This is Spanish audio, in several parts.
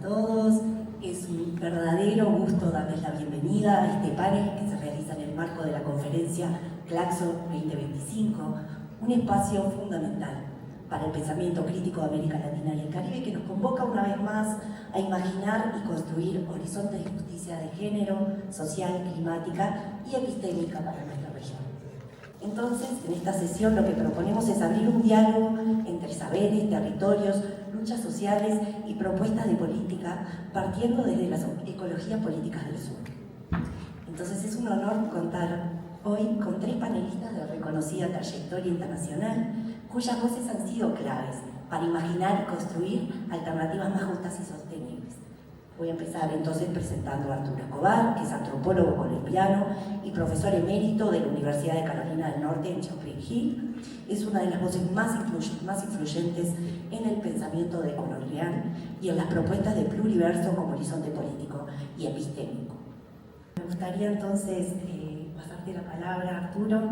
todos. Es un verdadero gusto darles la bienvenida a este panel que se realiza en el marco de la conferencia Claxo 2025, un espacio fundamental para el pensamiento crítico de América Latina y el Caribe, que nos convoca una vez más a imaginar y construir horizontes de justicia de género, social, climática y epistémica para nuestra región. Entonces, en esta sesión lo que proponemos es abrir un diálogo entre saberes, territorios, luchas sociales y propuestas de política partiendo desde las ecologías políticas del sur. Entonces es un honor contar hoy con 3 panelistas de reconocida trayectoria internacional cuyas voces han sido claves para imaginar y construir alternativas más justas y sostenibles. Voy a empezar entonces presentando a Arturo Escobar, que es antropólogo colombiano y profesor emérito de la Universidad de Carolina del Norte en Chapel Hill. Es una de las voces más influyentes en el pensamiento decolonial y en las propuestas de pluriverso como horizonte político y epistémico. Me gustaría entonces pasarte la palabra, Arturo,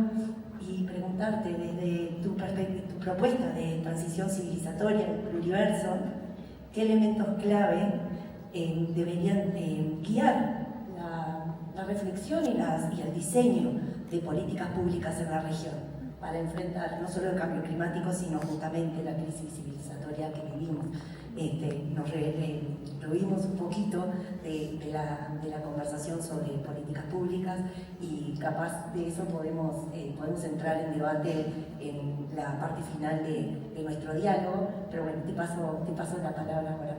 y preguntarte desde tu propuesta de transición civilizatoria, el pluriverso, qué elementos clave deberían guiar la reflexión y el diseño de políticas públicas en la región para enfrentar no solo el cambio climático, sino justamente la crisis civilizatoria que vivimos. Nos reímos un poquito de la conversación sobre políticas públicas y capaz de eso podemos entrar en debate en la parte final de nuestro diálogo, pero bueno, te paso la palabra ahora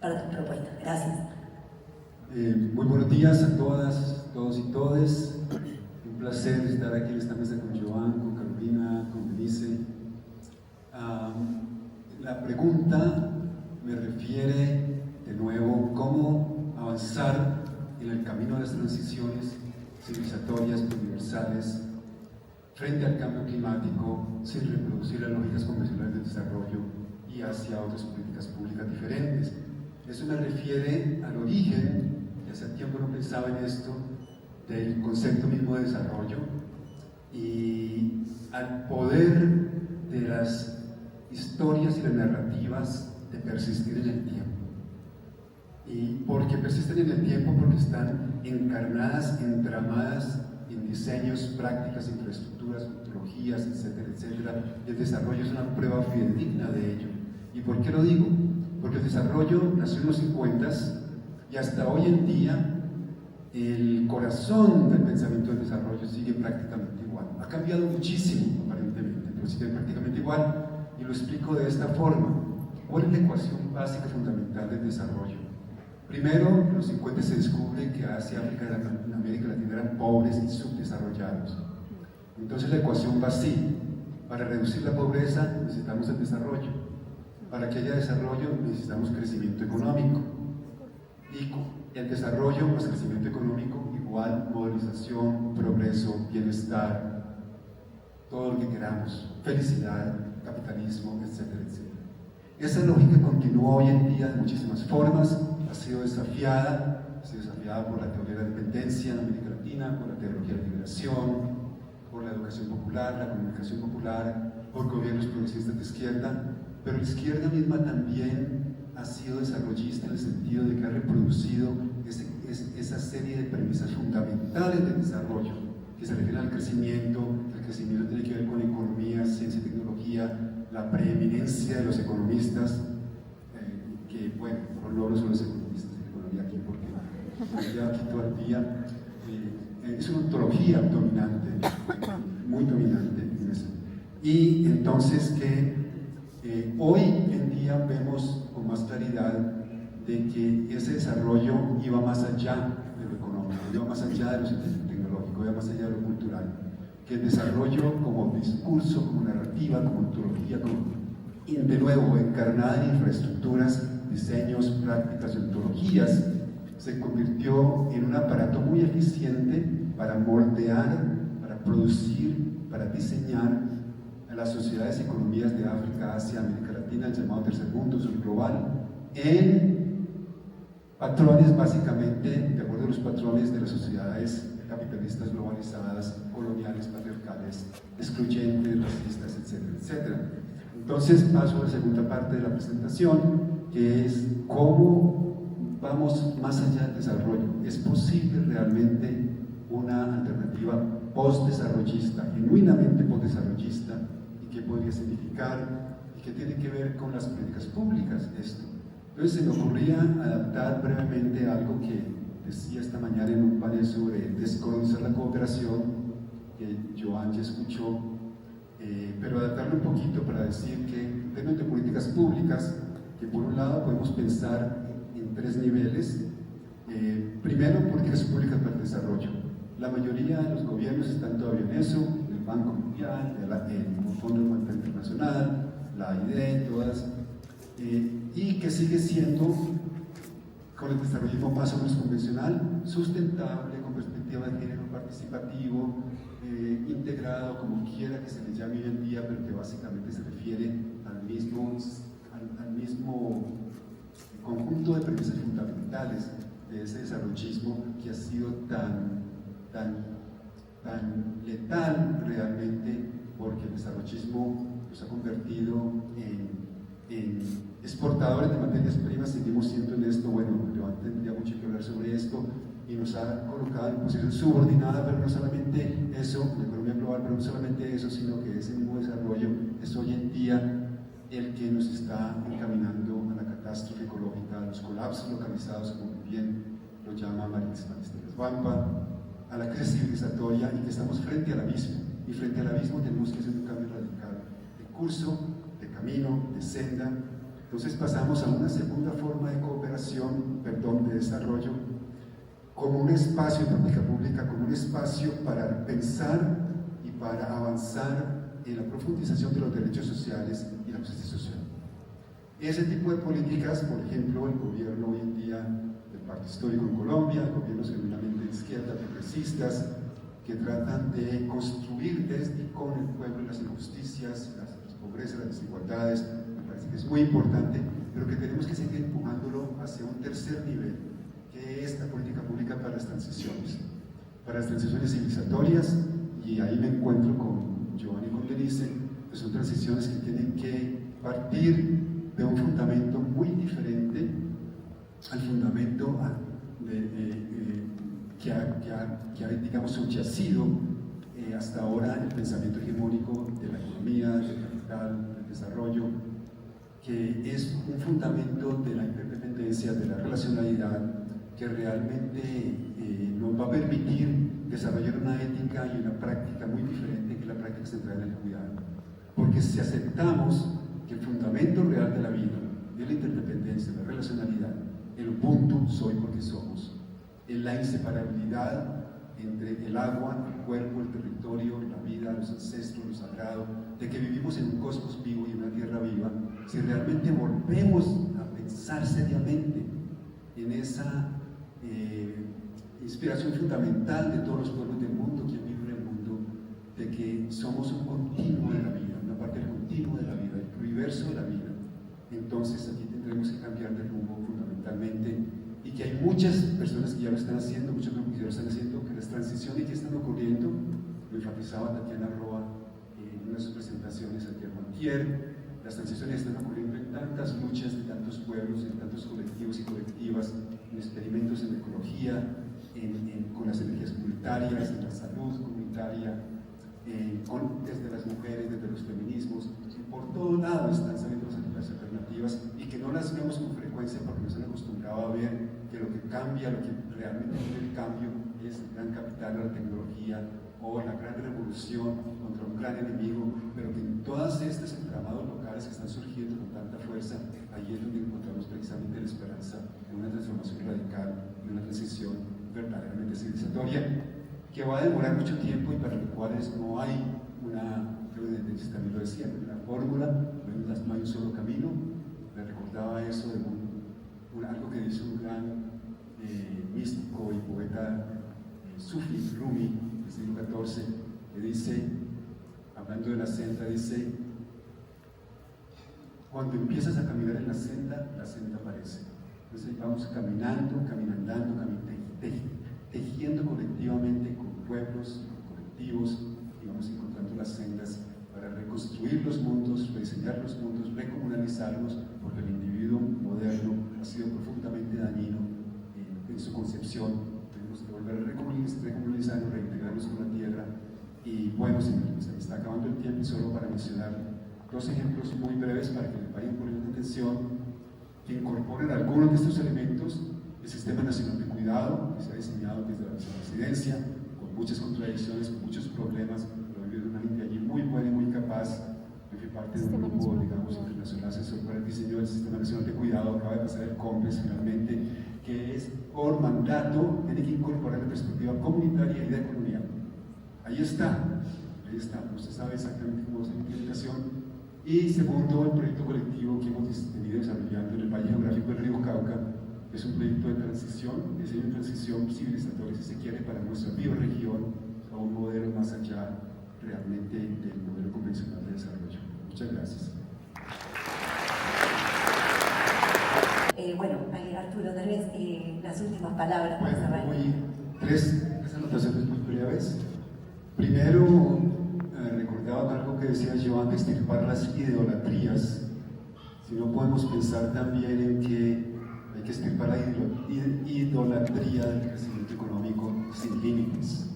para tu propuesta. Gracias. Muy buenos días a todas, todos y todes. Un placer estar aquí en esta mesa con Joan, con Carolina, con Denise. La pregunta me refiere de nuevo cómo avanzar en el camino de las transiciones civilizatorias universales frente al cambio climático sin reproducir las lógicas convencionales del desarrollo y hacia otras políticas públicas diferentes. Eso me refiere al origen, y hace tiempo no pensaba en esto, del concepto mismo de desarrollo y al poder de las historias y las narrativas de persistir en el tiempo. ¿Y por qué persisten en el tiempo? Porque están encarnadas, entramadas en diseños, prácticas, infraestructuras, metodologías, etcétera, etcétera. Y el desarrollo es una prueba fidedigna de ello. ¿Y por qué lo digo? Porque el desarrollo nació en los 50s y hasta hoy en día el corazón del pensamiento del desarrollo sigue prácticamente igual. Ha cambiado muchísimo aparentemente, pero sigue prácticamente igual. Y lo explico de esta forma. ¿Cuál es la ecuación básica fundamental del desarrollo? Primero, en los 50 se descubre que Asia, África y América Latina eran pobres y subdesarrollados. Entonces la ecuación va así. Para reducir la pobreza necesitamos el desarrollo. Para que haya desarrollo necesitamos crecimiento económico. Y el desarrollo más crecimiento económico igual modernización, progreso, bienestar, todo lo que queramos, felicidad, capitalismo, etcétera, etcétera. Esa lógica continúa hoy en día de muchísimas formas, ha sido desafiada por la teoría de la dependencia en América Latina, por la teología de la liberación, por la educación popular, la comunicación popular, por gobiernos progresistas de izquierda, pero la izquierda misma también ha sido desarrollista en el sentido de que ha reproducido esa serie de premisas fundamentales del desarrollo, que se refieren al crecimiento. El crecimiento tiene que ver con economía, ciencia y tecnología, la preeminencia de los economistas, que bueno, por logros son los economistas de economía aquí, porque ya aquí todo el día es una ontología dominante, muy dominante en eso. Y entonces que hoy en día vemos con más claridad de que ese desarrollo iba más allá de lo económico, iba más allá de lo tecnológico, iba más allá de lo cultural, que el desarrollo como discurso, como narrativa, como ontología, de nuevo encarnada en infraestructuras, diseños, prácticas y ontologías, se convirtió en un aparato muy eficiente para moldear, para producir, para diseñar a las sociedades y economías de África, Asia, América Latina, el llamado tercer mundo, sur global, en patrones básicamente, de acuerdo a los patrones de las sociedades capitalistas globalizadas, coloniales, patriarcales, excluyentes, racistas, etcétera, etcétera. Entonces paso a la segunda parte de la presentación, que es cómo vamos más allá del desarrollo. ¿Es posible realmente una alternativa post-desarrollista, genuinamente post-desarrollista? ¿Y qué podría significar? ¿Y qué tiene que ver con las políticas públicas esto? Entonces se me ocurría adaptar brevemente algo que decía esta mañana en un panel sobre descolonizar la cooperación, que Joan ya escuchó, pero adaptarlo un poquito para decir que en términos de políticas públicas, que por un lado podemos pensar en 3 niveles. Primero, políticas públicas para el desarrollo. La mayoría de los gobiernos están todavía en eso, el Banco Mundial, el Fondo Monetario Internacional, la AID, todas, y que sigue siendo, con el desarrollismo más o menos convencional, sustentable, con perspectiva de género, participativo, integrado, como quiera que se le llame hoy en día, pero que básicamente se refiere al mismo conjunto de premisas fundamentales de ese desarrollismo que ha sido tan letal realmente, porque el desarrollismo nos ha convertido en exportadores de materias primas. Seguimos siendo en esto, bueno, León tendría mucho que hablar sobre esto, y nos ha colocado en posición subordinada, pero no solamente eso, la economía global, pero no solamente eso, sino que ese mismo desarrollo es hoy en día el que nos está encaminando a la catástrofe ecológica, a los colapsos localizados, como bien lo llama Marisa Vampa, a la crisis civilizatoria, y que estamos frente al abismo, y frente al abismo tenemos que hacer un cambio radical de curso, de camino, de senda. Entonces pasamos a una segunda forma de cooperación, de desarrollo, como un espacio de política pública, como un espacio para pensar y para avanzar en la profundización de los derechos sociales y la justicia social. Ese tipo de políticas, por ejemplo, el gobierno hoy en día del Pacto Histórico en Colombia, gobiernos genuinamente de izquierda, progresistas, que tratan de construir desde y con el pueblo las injusticias, las pobrezas, las desigualdades, me parece que es muy importante, pero que tenemos que seguir empujándolo hacia un tercer nivel, que es la política pública para las transiciones civilizatorias, y ahí me encuentro con Giovanni y con Denise, que son transiciones que tienen que partir de un fundamento muy diferente al fundamento que ha, digamos, subyacido hasta ahora el pensamiento hegemónico de la economía, del capital, del desarrollo, que es un fundamento de la interdependencia, de la relacionalidad, que realmente nos va a permitir desarrollar una ética y una práctica muy diferente que la práctica centrada en el cuidado. Porque si aceptamos que el fundamento real de la vida es la interdependencia, la relacionalidad, el ubuntu, soy porque somos, es la inseparabilidad entre el agua, el cuerpo, el territorio, la vida, los ancestros, lo sagrado, de que vivimos en un cosmos vivo y en una tierra viva, si realmente volvemos a pensar seriamente en esa inspiración fundamental de todos los pueblos del mundo, quien vive en el mundo, de que somos un continuo de la vida, una parte del continuo de la vida, el universo de la vida, entonces aquí tendremos que cambiar de rumbo fundamentalmente, y que hay muchas personas que ya lo están haciendo, muchos grupos que ya lo están haciendo, que las transiciones que están ocurriendo, lo enfatizaba Tatiana Roa en una de sus presentaciones ayer o antier, las transiciones están ocurriendo en tantas luchas de tantos pueblos, en tantos colectivos y colectivas, en experimentos en ecología, con las energías comunitarias, en la salud comunitaria, desde las mujeres, desde los feminismos, y por todo lado están saliendo las alternativas, y que no las vemos con frecuencia porque nos han acostumbrado a ver que lo que cambia, lo que realmente es el cambio, es el gran capital, la tecnología o la gran revolución contra un gran enemigo, pero que en todas estas entramados locales que están surgiendo con tanta fuerza, ahí es donde encontramos precisamente la esperanza de una transformación radical, de una transición verdaderamente civilizatoria, que va a demorar mucho tiempo y para los cuales no hay una, creo que Denise también lo decía, una fórmula, no hay un solo camino. Me recordaba eso de algo que dice un gran místico y poeta sufi, Rumi, del siglo XIV, que dice, hablando de la senda, dice: cuando empiezas a caminar en la senda aparece. Entonces vamos caminando, tejiendo colectivamente con pueblos, con colectivos, y vamos encontrando las sendas para reconstruir los mundos, rediseñar los mundos, recomunalizarlos, porque el individuo desarrollo moderno ha sido profundamente dañino en su concepción. Tenemos que volver a recomunizarnos, reintegrarnos con la tierra. Y bueno, se me está acabando el tiempo, y solo para mencionar dos ejemplos muy breves para que les vayan poniendo atención, que incorporen algunos de estos elementos. El Sistema Nacional de Cuidado, que se ha diseñado desde la vicepresidencia, con muchas contradicciones, con muchos problemas, pero hay una gente allí muy buena y muy capaz. Yo fui parte de un grupo, digamos, internacional asesor para el diseño del Sistema Nacional de Cuidado, acaba de pasar el COMPES finalmente, que es por mandato, tiene que incorporar la perspectiva comunitaria y de economía. Ahí está, usted sabe exactamente cómo es la implementación. Y segundo, el proyecto colectivo que hemos venido desarrollando en el Valle Geográfico del Río Cauca, es un proyecto de transición, diseño de transición civilizatoria, si se quiere, para nuestra bioregión, a un modelo más allá realmente del modelo convencional de desarrollo. Muchas gracias. Bueno, Arturo, tal vez las últimas palabras para cerrar. Tres anotaciones muy breves. Primero, recordaba algo que decía Joan de extirpar las idolatrías. Si no podemos pensar también en que hay que extirpar la idolatría del crecimiento económico sin límites.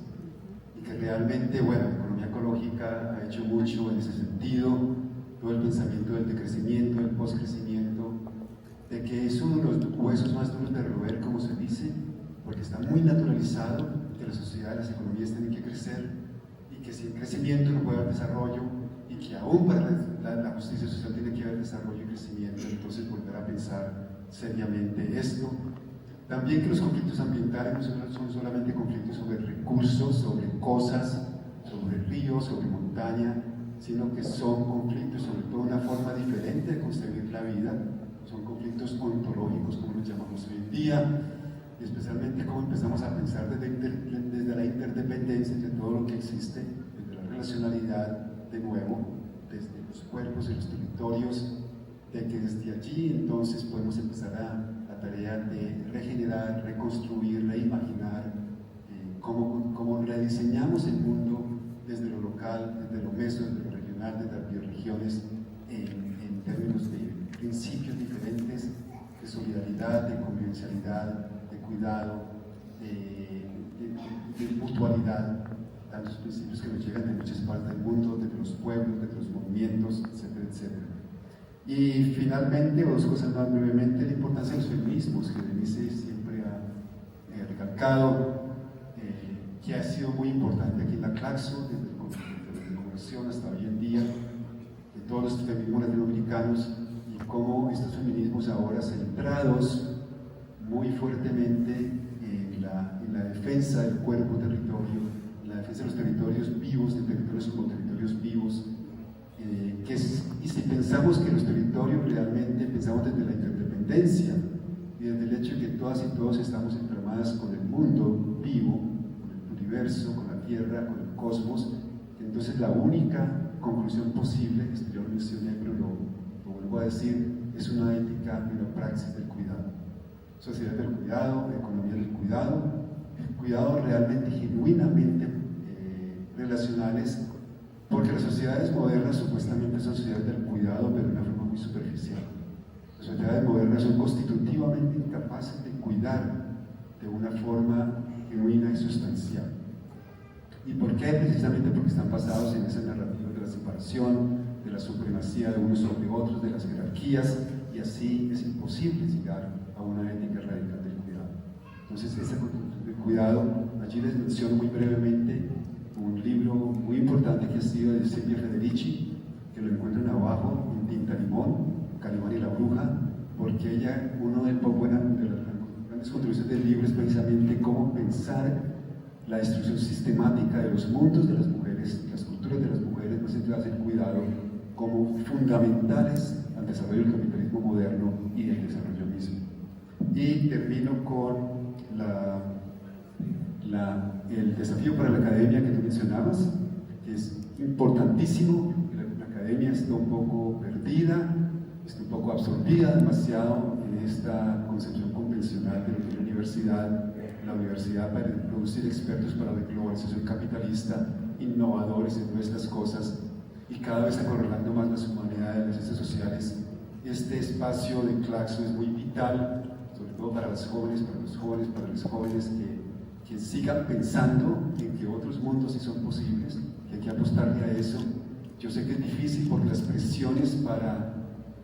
Y que realmente, bueno, la economía ecológica ha hecho mucho en ese sentido, todo el pensamiento del decrecimiento, del postcrecimiento, de que es uno de los huesos más duros de roer, como se dice, porque está muy naturalizado que la sociedad y las economías tienen que crecer, y que sin crecimiento no puede haber desarrollo, y que aún para la justicia social tiene que haber desarrollo y crecimiento. Entonces volver a pensar seriamente esto. También que los conflictos ambientales no son solamente conflictos sobre recursos, sobre cosas, sobre ríos, sobre montaña, sino que son conflictos sobre todo una forma diferente de concebir la vida, son conflictos ontológicos, como los llamamos hoy en día, y especialmente cómo empezamos a pensar desde la interdependencia de todo lo que existe, desde la relacionalidad, de nuevo, desde los cuerpos y los territorios, de que desde allí entonces podemos empezar la tarea de regenerar, reconstruir, reimaginar, cómo rediseñamos el mundo desde lo local, desde lo meso, desde lo regional, desde las bioregiones, en términos de principios diferentes, de solidaridad, de convivencialidad, de cuidado, de mutualidad, tantos principios que nos llegan de muchas partes del mundo, de los pueblos, de los movimientos, etcétera, etcétera. Y finalmente, dos cosas más brevemente, la importancia de los feminismos, que Denise siempre ha recalcado, que ha sido muy importante aquí en la Claxo, desde la conversión hasta hoy en día, de todos los feminismos latinoamericanos, y cómo estos feminismos ahora centrados muy fuertemente en la defensa del cuerpo territorio, en la defensa de los territorios vivos, de territorios como territorios vivos, y si pensamos que los territorios realmente pensamos desde la interdependencia y desde el hecho de que todas y todos estamos entramadas con el mundo vivo, con el universo, con la tierra, con el cosmos, entonces la única conclusión posible, esto yo lo mencioné, pero lo vuelvo a decir, es una ética y una praxis del cuidado. Sociedad del cuidado, economía del cuidado realmente genuinamente relacionales, porque las sociedades modernas supuestamente son sociedades del cuidado, pero de una forma muy superficial. Las sociedades modernas son constitutivamente incapaces de cuidar de una forma genuina y sustancial. ¿Y por qué? Precisamente porque están basados en esa narrativa de la separación, de la supremacía de unos sobre otros, de las jerarquías, y así es imposible llegar a una ética radical del cuidado. Entonces, esa constitución del cuidado, allí les menciono muy brevemente un libro muy importante que ha sido de Silvia Federici, que lo encuentran abajo en Tinta Limón, Calimán y la Bruja, porque ella, una de las grandes contribuciones del libro es precisamente cómo pensar la destrucción sistemática de los mundos de las mujeres, las culturas de las mujeres, más centradas en el cuidado, como fundamentales al desarrollo del capitalismo moderno y del desarrollo mismo. Y termino con el desafío para la academia que tú mencionabas, que es importantísimo. La academia está un poco perdida, está un poco absorbida demasiado en esta concepción convencional de lo que es la universidad para producir expertos para la globalización capitalista, innovadores en nuestras cosas, y cada vez acorralando más las humanidades, las ciencias sociales, este espacio de Claxo es muy vital, sobre todo para las jóvenes, para los jóvenes que sigan pensando en que otros mundos sí son posibles, que hay que apostarle a eso. Yo sé que es difícil porque las presiones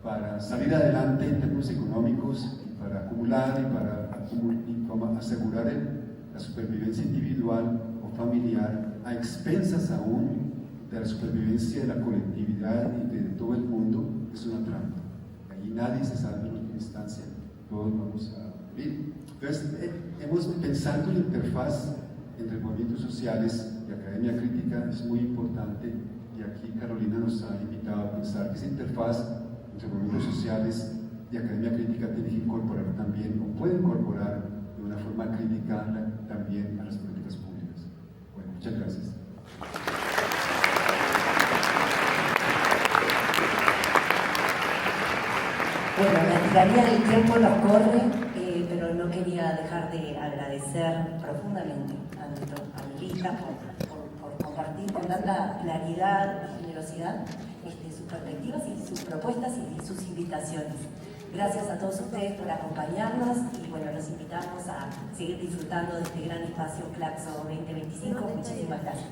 para salir adelante en términos económicos, y para acumular y para asegurar la supervivencia individual o familiar, a expensas aún de la supervivencia de la colectividad y de todo el mundo, es una trampa. Allí nadie se salva en última instancia, todos vamos a morir. Entonces, hemos pensado en la interfaz entre movimientos sociales y academia crítica es muy importante, y aquí Carolina nos ha invitado a pensar que esa interfaz entre movimientos sociales y academia crítica tiene que incorporar también, o puede incorporar de una forma crítica también a las políticas públicas. Bueno, muchas gracias. Bueno, la tiranía del tiempo nos corre, pero no quería dejar de agradecer profundamente a nuestro panelista por compartir con tanta claridad y generosidad sus perspectivas y sus propuestas y sus invitaciones. Gracias a todos ustedes por acompañarnos y bueno, los invitamos a seguir disfrutando de este gran espacio Claxo 2025. Muchísimas gracias.